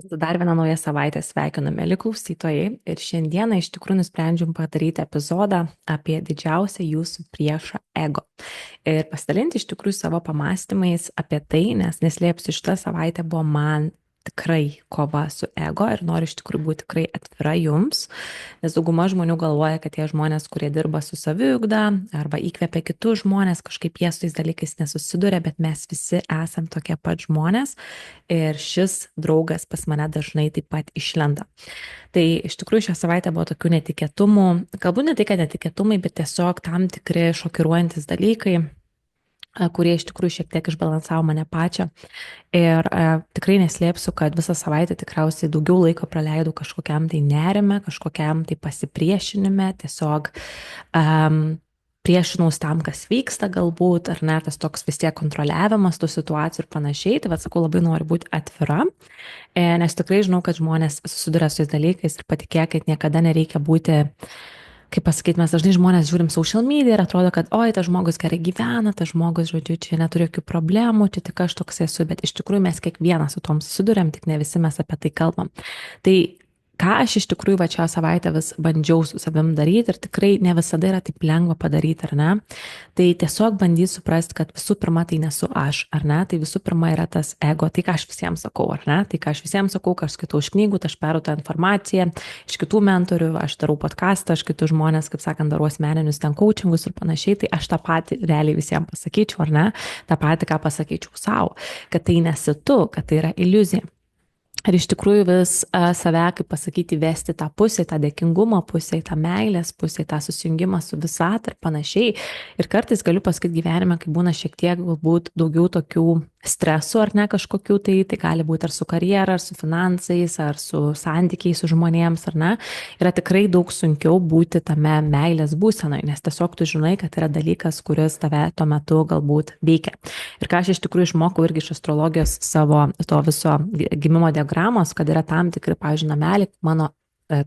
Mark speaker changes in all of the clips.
Speaker 1: Su dar viena nauja savaitė sveikinu, mėly klausytojai. Ir šiandieną iš tikrųjų nusprendžiam padaryti epizodą apie didžiausią jūsų priešą ego. Ir pasidalinti iš tikrųjų savo pamastymais apie tai, nes neslėpsiu, šitą savaitę buvo man tikrai kova su ego ir noriu iš tikrųjų būti tikrai atvira jums, nes dauguma žmonių galvoja, kad tie žmonės, kurie dirba su saviugda arba įkvepia kitus žmonės, kažkaip jie su tais dalykais nesusiduria, bet mes visi esam tokie pat žmonės ir šis draugas pas mane dažnai taip pat išlenda. Tai iš tikrųjų šią savaitę buvo tokių netikėtumų, galbūt ne tai, kad netikėtumai, bet tiesiog tam tikri šokiruojantis dalykai, kurie iš tikrųjų šiek tiek išbalansavo mane pačią. Ir tikrai neslėpsiu, kad visą savaitę tikriausiai daugiau laiko praleidau kažkokiam tai nerime, kažkokiam tai pasipriešinime, tiesiog priešinaus tam, kas vyksta galbūt, ar ne, tas toks vis tiek kontroliavimas tų situacijų ir panašiai. Tai vad sakau, labai noriu būti atvira, nes tikrai žinau, kad žmonės susiduria su tais dalykais ir patikėkit, niekada nereikia būti, kaip pasakyti, mes dažnai žmonės žiūrim social media ir atrodo, kad oi, tas žmogus gerai gyvena, tas žmogus, žodžiu, čia neturi jokių problemų, čia tik aš toks esu, bet iš tikrųjų mes kiekvienas su tom susidurėm, tik ne visi mes apie tai kalbam. Tai ką aš iš tikrųjų va šią savaitę vis bandžiau su savim daryti ir tikrai ne visada yra taip lengva padaryti, ar ne? Tai tiesiog bandyti suprasti, kad visų pirma tai nesu aš, ar ne? Tai visų pirma yra tas ego, tai ką aš visiems sakau, ar ne? Tai ką aš visiems sakau, ką aš skaitau iš knygų, tai aš perų tą informaciją iš kitų mentorių, aš darau podcastą, aš kitus žmonės, kaip sakant, darau asmeninius ten coachingus ir panašiai, tai aš tą patį realiai visiems pasakyčiau, ar ne? Tā patį, ką pasakyčiau savo, kad tai nesi tu, kad tai yra iliuzija. Ir iš tikrųjų vis save, kaip pasakyti, vesti tą pusę, tą dėkingumo pusę, tą meilės pusę, tą susijungimą su visat ir panašiai. Ir kartais galiu pasakyti gyvenime, kai būna šiek tiek galbūt daugiau tokių stresų ar ne kažkokių, tai gali būti ar su karjera, ar su finansais, ar su santykiais su žmonėms, ar ne. Yra tikrai daug sunkiau būti tame meilės būsenoje, nes tiesiog tu žinai, kad yra dalykas, kuris tave tuo metu galbūt veikia. Ir ką aš iš tikrųjų išmokau irgi iš astrologijos savo to viso gimimo diagramos, kad yra tam tikri, pavyzdžiui, nameliai mano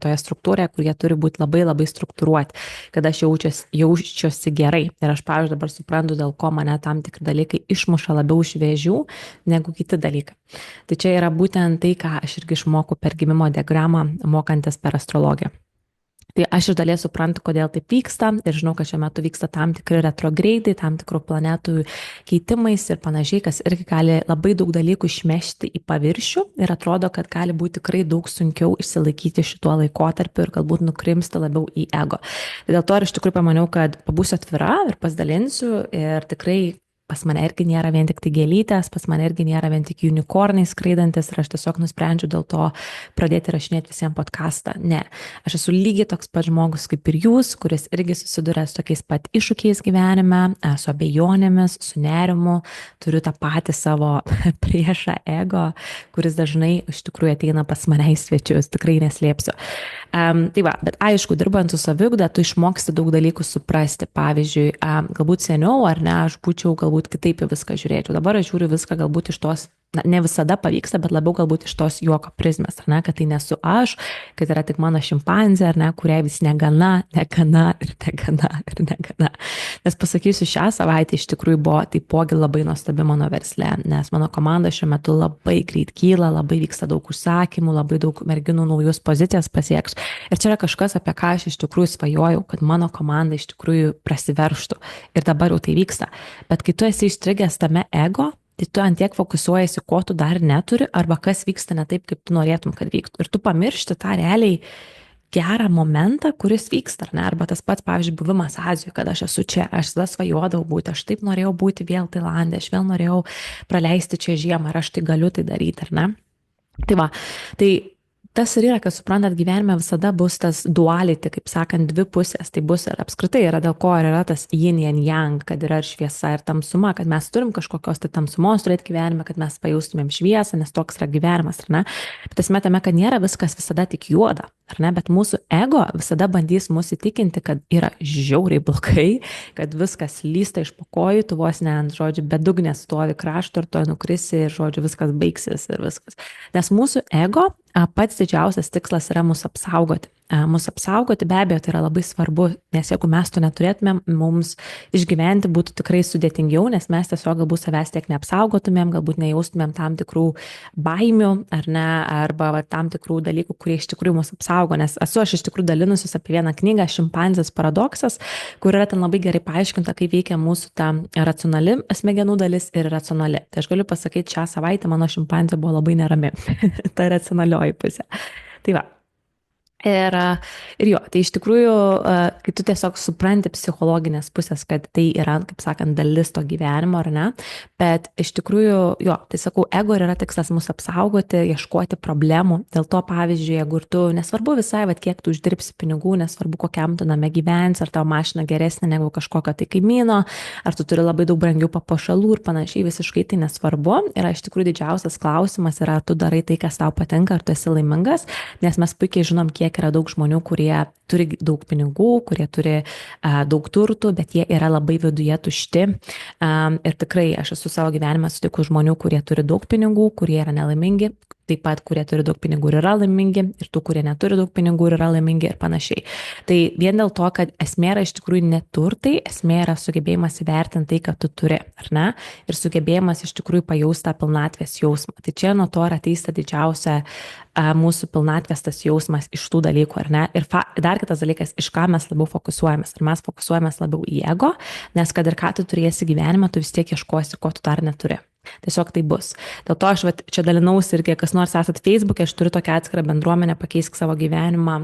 Speaker 1: toje struktūroje, kur jie turi būti labai labai struktūruoti, kad aš jaučiuosi gerai. Ir aš, pavyzdžiui, dabar suprantu, dėl ko mane tam tikri dalykai išmuša labiau iš vėžių negu kiti dalykai. Tai čia yra būtent tai, ką aš irgi išmokau per gimimo diagramą, mokantis per astrologiją. Tai aš iš dalies suprantu, kodėl taip vyksta ir žinau, kad šiuo metu vyksta tam tikri retrogradai, tam tikrų planetų keitimais ir panašiai, kas irgi gali labai daug dalykų išmešti į paviršių ir atrodo, kad gali būti tikrai daug sunkiau išsilaikyti šituo laikotarpiu ir galbūt nukrimsti labiau į ego. Tai dėl to ir iš tikrųjų pamaniau, kad pabūsiu atvira ir pasidalinsiu ir tikrai pas mane irgi nėra vien tik tai gėlytės, pas mane irgi nėra vien tik unikornai skraidantis ir aš tiesiog nusprendžiu dėl to pradėti rašinėti visiems podcastą. Ne, aš esu lygiai toks pat žmogus kaip ir jūs, kuris irgi susiduria su tokiais pat iššūkiais gyvenime, su abejonėmis, su nerimu, turiu tą patį savo priešą ego, kuris dažnai iš tikrųjų ateina pas mane į svečius, tikrai neslėpsiu. Tai va, bet aišku, dirbant su saviugda, tu išmoksti daug dalykų suprasti. Pavyzdžiui, galbūt seniau ar ne, aš būčiau galbūt kitaip į viską žiūrėčiau. Dabar aš žiūriu viską galbūt iš tos, ne visada pavyksta, bet labiau galbūt iš tos juoko prizmės, ar ne, kad tai nesu aš, kad yra tik mano šimpanzė, ar ne, kuriai vis negana. Nes pasakysiu, šią savaitę iš tikrųjų buvo taipogi labai nuostabi mano versle, nes mano komanda šiuo metu labai greit kyla, labai vyksta daug užsakymų, labai daug merginų naujus pozicijas pasieks. Ir čia yra kažkas, apie ką aš iš tikrųjų svajojau, kad mano komanda iš tikrųjų prasiverštų. Ir dabar jau tai vyksta. Bet kai tu esi įstrigęs tame ego, tai tu ant tiek fokusuojasi, ko tu dar neturi, arba kas vyksta ne taip, kaip tu norėtum, kad vyktų. Ir tu pamiršti tą realiai gerą momentą, kuris vyksta, ar ne? Arba tas pats, pavyzdžiui, buvimas Azijoje, kad aš esu čia, aš tada svajodavau būti, aš taip norėjau būti vėl Tailande, aš vėl norėjau praleisti čia žiemą, ar aš tai galiu tai daryti, ar ne? Tai va, tai tas ir yra, kad suprantat, gyvenime visada bus tas duality, kaip sakant, dvi pusės. Tai bus ir apskritai yra dėl ko ir yra tas yin and yang, kad yra ir šviesa, ir tamsuma, kad mes turim kažkokios tai tamsumos turėti gyvenime, kad mes pajustumėm šviesą, nes toks yra gyvenimas, ar ne? Bet esmė tame, kad nėra viskas visada tik juoda, ar ne? Bet mūsų ego visada bandys mus įtikinti, kad yra žiauriai blogai, kad viskas lysta iš po kojų, tu vos ne ant, žodžiu, bedugnės stovi krašto ir to nukrisi ir, žodžiu, viskas baigsis ir viskas. Nes mūsų ego pats didžiausias tikslas yra mus apsaugoti. mus apsaugoti, be abejo, tai yra labai svarbu, nes jeigu mes to neturėtumėm, mums išgyventi būtų tikrai sudėtingiau, nes mes tiesiog galbūt savęs tiek neapsaugotumėm, galbūt nejaustumėm tam tikrų baimių ar ne, arba tam tikrų dalykų, kurie iš tikrųjų mus apsaugo, nes aš iš tikrųjų dalinusis apie vieną knygą Šimpanzės paradoksas, kur yra ten labai gerai paaiškinta, kaip veikia mūsų ta racionali smegenų dalis ir racionali. Tai aš galiu pasakyti, šią savaitę mano šimpanzė buvo labai nerami, ta racionalioji pusė. Tai va. Ir jo, tai iš tikrųjų, kai tu tiesiog supranti psichologinės pusės, kad tai yra, kaip sakant, dalis to gyvenimo, ar ne, bet iš tikrųjų, jo, tai sakau, ego yra tikslas mus apsaugoti, ieškoti problemų. Dėl to, pavyzdžiui, jeigu ir tu, nesvarbu visai, bet kiek tu uždirbsi pinigų, nesvarbu kokiam tu name gyvensi, ar tavo mašina geresnė negu kažkokio tai kaimyno, ar tu turi labai daug brangių papuošalų ir panašiai, visiškai tai nesvarbu. Yra iš tikrųjų didžiausias klausimas, yra, ar tu darai tai, kas tau patinka, ar tu esi laimingas, nes mes puikiai žinom, kiek yra daug žmonių, kurie turi daug pinigų, kurie turi daug turtų, bet jie yra labai viduje tušti. Ir tikrai aš esu savo gyvenime sutikus žmonių, kurie turi daug pinigų, kurie yra nelaimingi, taip pat, kurie turi daug pinigų ir yra laimingi, ir tų, kurie neturi daug pinigų ir yra laimingi ir panašiai. Tai vien dėl to, kad esmė yra iš tikrųjų neturtai, esmė yra sugebėjimas įvertinti tai, ką tu turi, ar ne? Ir sugebėjimas iš tikrųjų pajausti tą pilnatvės jausmą. Tai čia nuo to ateis ta didžiausia mūsų pilnatvės tas jausmas iš tų dalykų, ar ne? Ir dar kitas dalykas, iš ką mes labiau fokusuojamės. Ar mes fokusuojamės labiau į ego, nes kad ir ką tu turėsi gyvenimą, tu vis tiek ieškosi, ko tu dar neturi. Tiesiog tai bus. Dėl to aš čia dalinausi irgi, kas nors esat Facebook'e, aš turiu tokią atskirą bendruomenę Pakeisk savo gyvenimą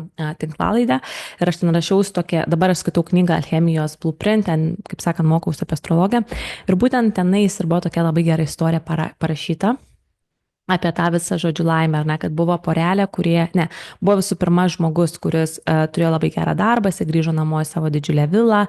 Speaker 1: tinklalaidę ir aš ten rašiausi tokią, dabar aš skaitau knygą Alchemijos Blueprint, ten, kaip sakant, mokausi apie astrologiją ir būtent tenais ir buvo tokia labai gera istorija parašyta apie tą visą žodžių laimę, ar ne, kad buvo porelė, buvo visų pirma žmogus, kuris turėjo labai gerą darbą, jis grįžo namo į savo didžiulę vilą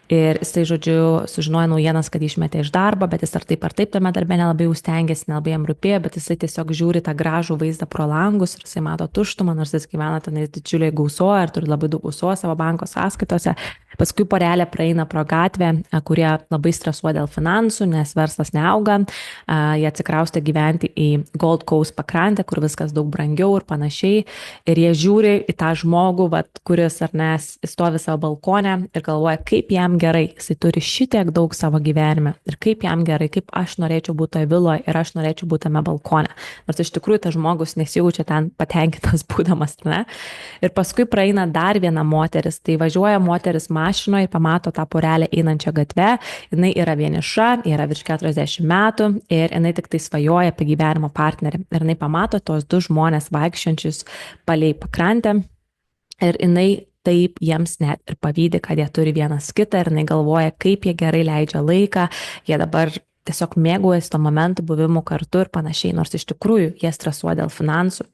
Speaker 1: ir jisai, žodžiu, sužinojo naujienas, kad išmetė iš darbo, bet jis ar taip tame darbe nelabai jau stengiasi, nelabai jam rūpėjo, bet jisai tiesiog žiūri tą gražų vaizdą pro langus ir jisai mato tuštumą, nors jis gyvena tenais didžiuliai gausoje ir turi labai daug gausos savo banko sąskaitose. Paskui porelė praeina pro gatvę, kurie labai stresuoja dėl finansų, nes verslas neauga, jie atsikraustė gyventi į Gold Coast pakrantę, kur viskas daug brangiau ir panašiai. Ir jie žiūri į tą žmogų, kuris ar ne stovi savo balkone ir galvoja, kaip jam gerai. Jisai turi šitiek daug savo gyvenime ir kaip jam gerai, kaip aš norėčiau būti toje viloje ir aš norėčiau būti tame balkone. Nors iš tikrųjų tas žmogus nesijaučia ten patenkintas būdamas, ne? Ir paskui praeina dar viena moteris. Tai važiuoja moteris mašinoje ir pamato tą porelę einančią gatvę. Jinai yra vieniša, yra virš 40 metų ir jinai tik tai svajoja apie gyvenimo partnerį. Ir jinai pamato tos du žmonės vaikščiančius palei pakrantę ir jinai taip jiems net ir pavydi, kad jie turi vienas kitą ir jinai galvoja, kaip jie gerai leidžia laiką, jie dabar tiesiog mėgaujasi to momentu buvimu kartu ir panašiai, nors iš tikrųjų jie stresuoja dėl finansų.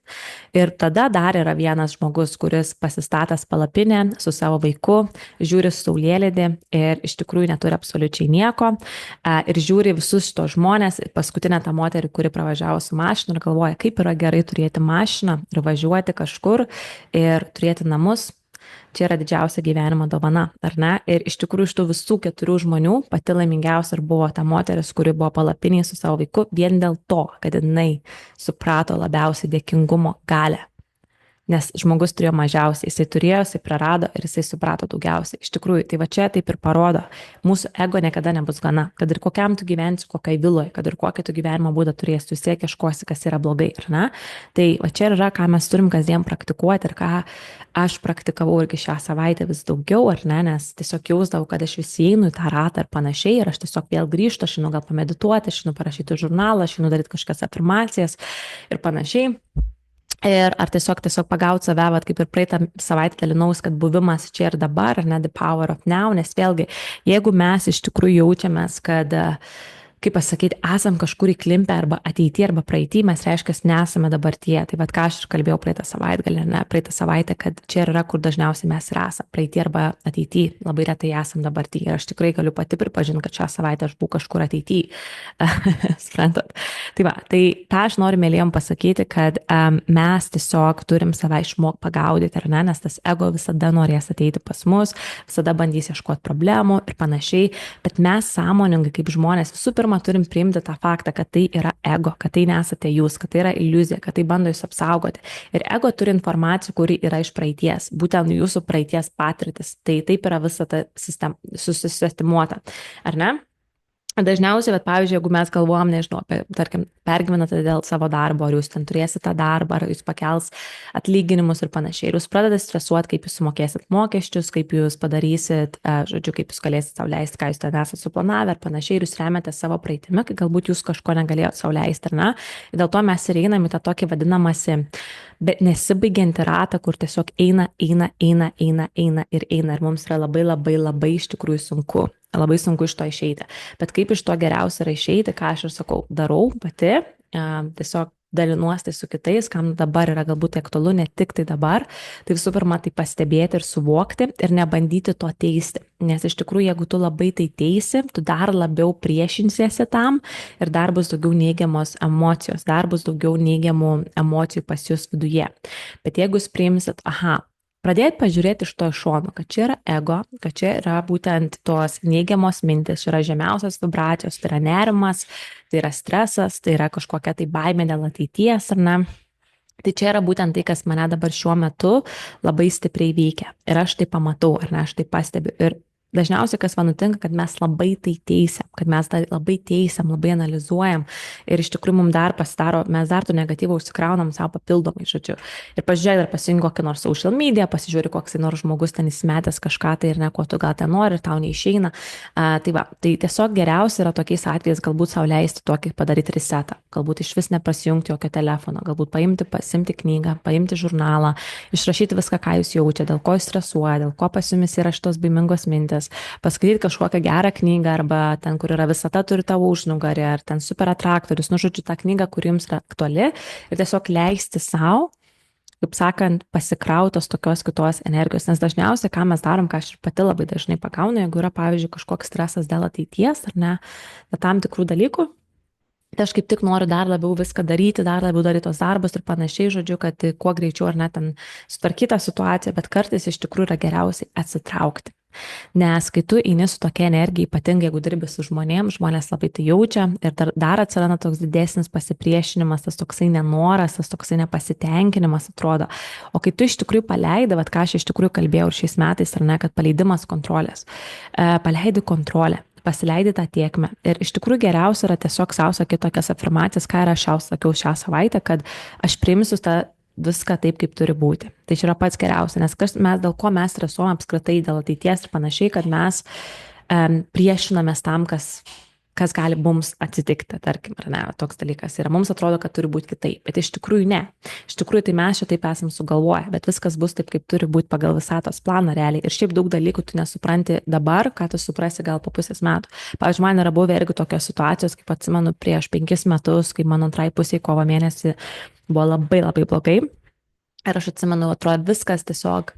Speaker 1: Ir tada dar yra vienas žmogus, kuris pasistatęs palapinę su savo vaiku, žiūri saulėlydį ir iš tikrųjų neturi absoliučiai nieko ir žiūri visus šitos žmonės, paskutinę tą moterį, kuri pravažiavo su mašina ir galvoja, kaip yra gerai turėti mašiną ir važiuoti kažkur ir turėti namus. Čia yra didžiausia gyvenimo dovana, ar ne? Ir iš tikrųjų iš tų visų 4 žmonių pati laimingiausia ir buvo ta moteris, kuri buvo palapinėje su savo vaiku, vien dėl to, kad jinai suprato labiausiai dėkingumo galią. Nes žmogus turėjo mažiausiai, jisai turėjo, jisai prarado ir jisai suprato daugiausiai. Iš tikrųjų, tai va čia taip ir parodo, mūsų ego niekada nebus gana, kad ir kokiam tu gyvensi, kokiai viloje, kad ir kokį tu gyvenimo būdą turėsi, tu siek ieškosi, kas yra blogai, ar ne? Tai va čia yra, ką mes turim kasdien praktikuoti ir ką aš praktikavau irgi šią savaitę vis daugiau, ar ne, nes tiesiog jausdavau, kad aš vis įeinu į tą ratą ir panašiai ir aš tiesiog vėl grįžtu, aš einu gal pamedituoti, aš einu parašyti žurnalą, aš einu daryti kažkokias afirmacijas ir panašiai. Ir ar tiesiog pagauti save, kaip ir praeitą savaitę dalinaus, kad buvimas čia ir dabar, ar ne, the power of now, nes vėlgi, jeigu mes iš tikrųjų jaučiamės, kad kaip pasakyti, esam kažkur įklimpę arba ateityje arba praeitį, mes reiškia, nesame dabartyje. Tai vad ką aš ir kalbėjau praeitą savaitę, kad čia yra, kur dažniausiai mes ir esame, praeitį arba ateityje, labai retai esam dabartyje. Ir aš tikrai galiu pati pripažinti, kad šią savaitę aš buvau kažkur ateityje. Suprantat? Tai va, tai tą aš noriu mėlyjom pasakyti, kad mes tiesiog turim save išmokti pagaudyti, ar ne, nes tas ego visada norės ateiti pas mus, visada bandys ieškoti problemų ir panašiai, bet mes sąmoningai kaip žmonės visų pirma pirma turim priimti tą faktą, kad tai yra ego, kad tai nesate jūs, kad tai yra iliuzija, kad tai bando jūs apsaugoti. Ir ego turi informaciją, kuri yra iš praeities, būtent jūsų praeities patirtis. Tai taip yra visa ta sistema susistemimuota, ar ne? Dažniausiai, bet pavyzdžiui, jeigu mes galvojam, nežinau, apie, tarkim, pergyvenate dėl savo darbo, ar jūs ten turėsite tą darbą, ar jūs pakels atlyginimus ir panašiai, ir jūs pradedate stresuoti, kaip jūs sumokėsit mokesčius, kaip jūs padarysit, žodžiu, kaip jūs galėsit sau leisti, ką jūs ten esate suplanavę ir panašiai, ir jūs remiate savo praeitimi, kai galbūt jūs kažko negalėjote sau leisti, ar ne? Ir dėl to mes ir einam į tą tokį vadinamąsi, bet nesibaigiantį ratą, kur tiesiog eina ir mums yra labai iš tikrųjų sunku. Labai sunku iš to išeiti. Bet kaip iš to geriausia yra išeiti, ką aš ir sakau, darau pati, tiesiog dalinuosi su kitais, kam dabar yra galbūt aktualu, ne tik tai dabar, tai visų pirma tai pastebėti ir suvokti ir nebandyti to teisti. Nes iš tikrųjų, jeigu tu labai tai teisi, tu dar labiau priešinsiesi tam ir dar bus daugiau neigiamos emocijos, dar bus daugiau neigiamų emocijų pas jūs viduje. Bet jeigu jūs priimsit, pradėti pažiūrėti iš to šono, kad čia yra ego, kad čia yra būtent tos neigiamos mintis, čia yra žemiausios vibracijos, tai yra nerimas, tai yra stresas, tai yra kažkokia tai baimė dėl ateities, ar ne? Tai čia yra būtent tai, kas mane dabar šiuo metu labai stipriai veikia. Ir aš tai pamatau, ar ne, aš tai pastebiu. Ir dažniausiai, kas man nutinka, kad mes labai tai teisiam, kad mes labai teisiam, labai analizuojam ir iš tikrųjų mums dar pasidaro, mes dar tų negatyvų užsikraunam savo papildomai, žodžiu. Ir pažiūrėk, dar pasijungi kokį nors social media, pasižiūri, koks nors žmogus ten įsimetęs kažką tai ir ne, ko tu gal ten nori ir tau neišeina. Tai tiesiog geriausia yra tokiais atvejais galbūt sau leisti tokį padaryti resetą, galbūt iš vis nepasijungti jokio telefono, galbūt pasimti knygą, paimti žurnalą, išrašyti viską, ką jūs jaučiate, dėl ko jūs stresuoja, dėl ko pas jumis yra šitos baimingos mintis. Paskaityti kažkokią gerą knygą arba ten, kur yra visata turi tavo užnugarį, ar ten super atraktorius, žodžiu, tą knygą, kuri jums yra aktuali ir tiesiog leisti savo, kaip sakant, pasikrautos tokios kitos energijos, nes dažniausiai, ką mes darom, ką aš ir pati labai dažnai pagaunu, jeigu yra, pavyzdžiui, kažkoks stresas dėl ateities ar ne, tam tikrų dalykų, tai aš kaip tik noriu dar labiau viską daryti, dar labiau daryti tos darbus ir panašiai, žodžiu, kad kuo greičiau ar ne ten sutvarkyta situacija, bet kartais iš tikrųjų yra geriausiai atsitraukti. Nes kai tu eini su tokia energija, ypatingai jeigu dirbi su žmonėms, žmonės labai tai jaučia ir dar atsiranda toks didesnis pasipriešinimas, tas toksai nenoras, tas toksai nepasitenkinimas atrodo. O kai tu iš tikrųjų paleidai, vat ką aš iš tikrųjų kalbėjau ir šiais metais, ar ne, kad paleidimas kontrolės, paleidi kontrolę, pasileidi tą tiekmę. Ir iš tikrųjų geriausia yra tiesiog savo sakyti tokias afirmacijas, ką ir aš sakiau šią savaitę, kad aš priimsiu tą viską taip, kaip turi būti. Tai čia yra pats geriausia, nes mes dėl ko mes stresuojam apskritai dėl ateities ir panašiai, kad mes priešinamės tam, kas gali mums atsitikti, tarkim, ar ne, toks dalykas. Ir mums atrodo, kad turi būti kitaip, bet iš tikrųjų ne. Iš tikrųjų tai mes šitaip esam sugalvoję, bet viskas bus taip, kaip turi būti pagal visatos planą realiai. Ir šiaip daug dalykų tu nesupranti dabar, ką tu suprasi gal po pusės metų. Pavyzdžiui, man yra buvę irgi tokios situacijos, kaip atsimenu prieš 5 metus, kai mano antrai pusiai kovo mėnesį buvo labai blogai. Ir aš atsimenu, atrodo, viskas tiesiog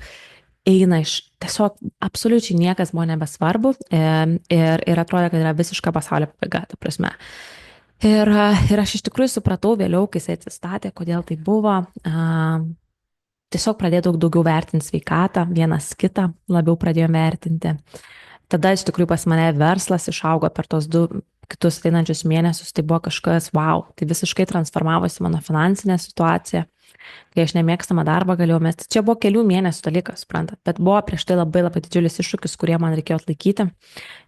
Speaker 1: eina tiesiog absoliučiai niekas buvo nebesvarbu ir atrodo, kad yra visiška pasaulio pabaiga, ta prasme. Ir aš iš tikrųjų supratau vėliau, kai jis atsistatė, kodėl tai buvo. Tiesiog pradėjau daugiau vertinti sveikatą, vienas kitą labiau pradėjome vertinti. Tada iš tikrųjų pas mane verslas išaugo per tos 2 kitus ateinančius mėnesius, tai buvo kažkas, wow, tai visiškai transformavosi mano finansinė situacija, kai aš nemėgstamą darbą galėjau mesti. Čia buvo kelių mėnesių dalykas, suprantat, bet buvo prieš tai labai didžiulis iššūkis, kurie man reikėjo atlaikyti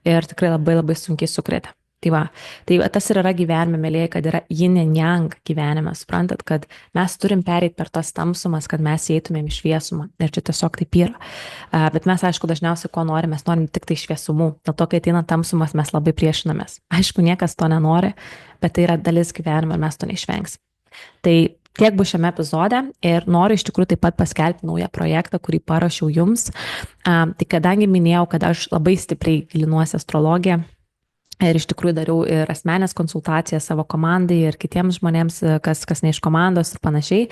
Speaker 1: ir tikrai labai sunkiai sukrėtė. Tai tas ir yra gyvenime, mėlyje, kad yra yin and yang gyvenime, suprantat, kad mes turim pereiti per tas tamsumas, kad mes eitumėm į šviesumą. Ir čia tiesiog taip yra. Bet mes, aišku, dažniausiai ko norim, mes norim tik tai šviesumų. Dėl to, kai ateina tamsumas, mes labai priešinamės. Aišku, niekas to nenori, bet tai yra dalis gyvenimo ir mes to neišvengsim. Tai tiek bus šiame epizode ir noriu iš tikrųjų taip pat paskelbti naują projektą, kurį parašiau jums. Tai kadangi minėjau, kad aš labai stipriai gilinuosi astrologiją, ir iš tikrųjų dariau ir asmenės konsultacijas savo komandai ir kitiems žmonėms, kas ne iš komandos ir panašiai.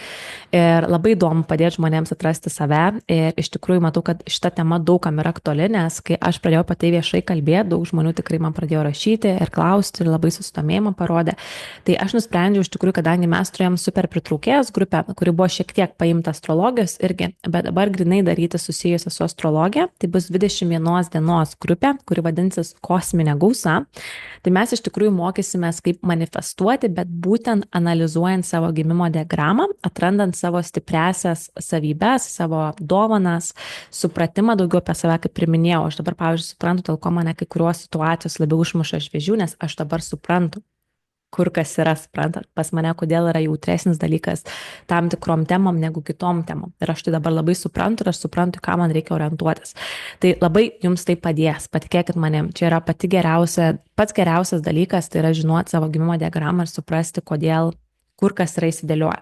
Speaker 1: Ir labai įdomu padėti žmonėms atrasti save. Ir iš tikrųjų matau, kad šita tema daugam yra aktuali, nes kai aš pradėjau apie tai viešai kalbėti, daug žmonių tikrai man pradėjo rašyti ir klausti ir labai susidomėjimą parodė. Tai aš nusprendžiau iš tikrųjų, kadangi mes turėjom super pritraukėjos grupę, kuri buvo šiek tiek paimta astrologijos irgi, bet dabar grinai daryti susijusią su astrologija. Tai bus 21 dienos grupė, kuri vadinsis Kosminė gausa. Tai mes iš tikrųjų mokysimės, kaip manifestuoti, bet būtent analizuojant savo gimimo diagramą, atrandant savo stipriasias savybes, savo dovanas, supratimą daugiau apie save, kaip priminėjau. Aš dabar, pavyzdžiui, suprantu, dėl ko mane kai kurios situacijos labiau išmuša iš vėžių, nes aš dabar suprantu, kur kas yra, suprantat, pas mane, kodėl yra jautresnis dalykas tam tikrom temom negu kitom temom. Ir aš tai dabar labai suprantu ir aš suprantu, ką man reikia orientuotis. Tai labai jums tai padės, patikėkit manim, čia yra pats geriausias dalykas, tai yra žinoti savo gimimo diagramą ir suprasti, kodėl kur kas yra įsidėlioję.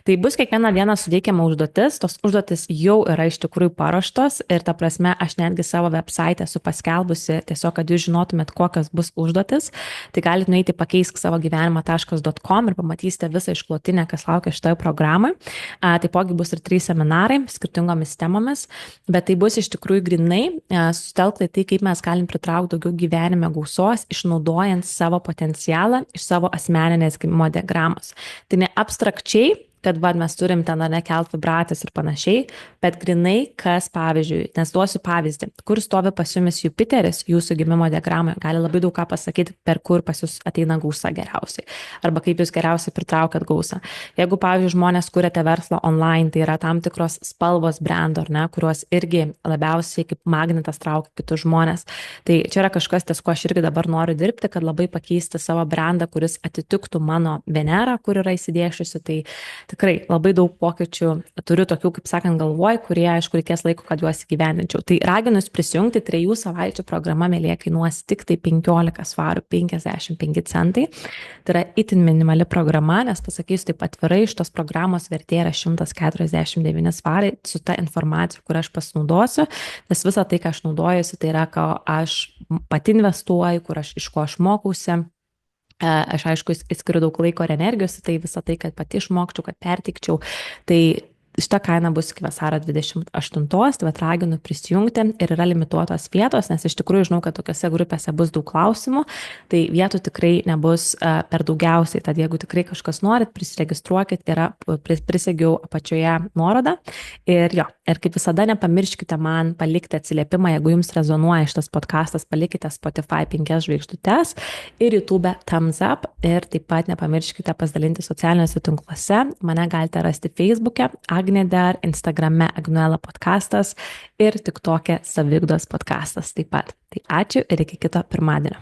Speaker 1: Tai bus kiekvieną dieną sudėkiama užduotis, tos užduotis jau yra iš tikrųjų paruoštos ir ta prasme aš netgi savo website esu paskelbusi tiesiog, kad jūs žinotumėt, kokios bus užduotis. Tai galite nueiti pakeisk-savo-gyvenimą.com ir pamatysite visą išklotinę, kas laukia šitoje programoje. Taipogi bus ir 3 seminarai skirtingomis temomis, bet tai bus iš tikrųjų grinai sutelkti tai, kaip mes galim pritraukti daugiau gyvenime gausos, išnaudojant savo potencialą iš savo asmeninės gimimo diagramos. Tai ne abstrakčiai, kad mes turim ten nekelt vibracijas ir panašiai, bet grinai, kas pavyzdžiui, nes duosiu pavyzdį, kur stovi pas jumis Jupiteris jūsų gimimo diagramoje, gali labai daug ką pasakyti, per kur pas jūs ateina gausa geriausiai, arba kaip jūs geriausiai pritraukiat gausą. Jeigu, pavyzdžiui, žmonės kuriate verslą online, tai yra tam tikros spalvos brando, ar ne, kuriuos irgi labiausiai kaip magnetas traukia kitus žmonės. Tai čia yra kažkas, ties ko aš irgi dabar noriu dirbti, kad labai pakeisti savo brandą, kuris atitiktų mano Venerą, kur yra įsidėšiusi. Tai tikrai labai daug pokyčių turiu tokių, kaip sakant, galvoj, kurie, aišku, reikės laiko, kad juos įgyvendinčiau. Tai raginu jūs prisijungti, 3 savaičių programa, mėlyje, kainuos tik tai 15 svarų 55 centai. Tai yra itin minimali programa, nes pasakysiu taip atvirai, šitos programos vertė yra 149 svarai su ta informacija, kur aš pasinaudosiu, nes visa tai, ką aš naudojusi, tai yra, ką aš pati investuoju, iš ko aš mokausi. Aš aišku, skiriu daug laiko ir energijos, tai visą tai, kad pati išmokčiau, kad pertikčiau, tai šita kaina bus iki vasario 28, tai raginu prisijungti ir yra limituotos vietos, nes iš tikrųjų žinau, kad tokiose grupėse bus daug klausimų, tai vietų tikrai nebus per daugiausiai, tad jeigu tikrai kažkas norit, prisiregistruokit, yra prisegiau apačioje nuorodą ir kaip visada nepamirškite man palikti atsiliepimą, jeigu jums rezonuoja šitas podcastas, palikite Spotify 5 žvaigždutes ir YouTube thumbs up ir taip pat nepamirškite pasidalinti socialiniuose tinkluose, mane galite rasti Facebook'e, Agnedar, Instagrame Agnuela podcastas ir TikTok'e Savigdos podcastas taip pat. Tai ačiū ir iki kito pirmadienio.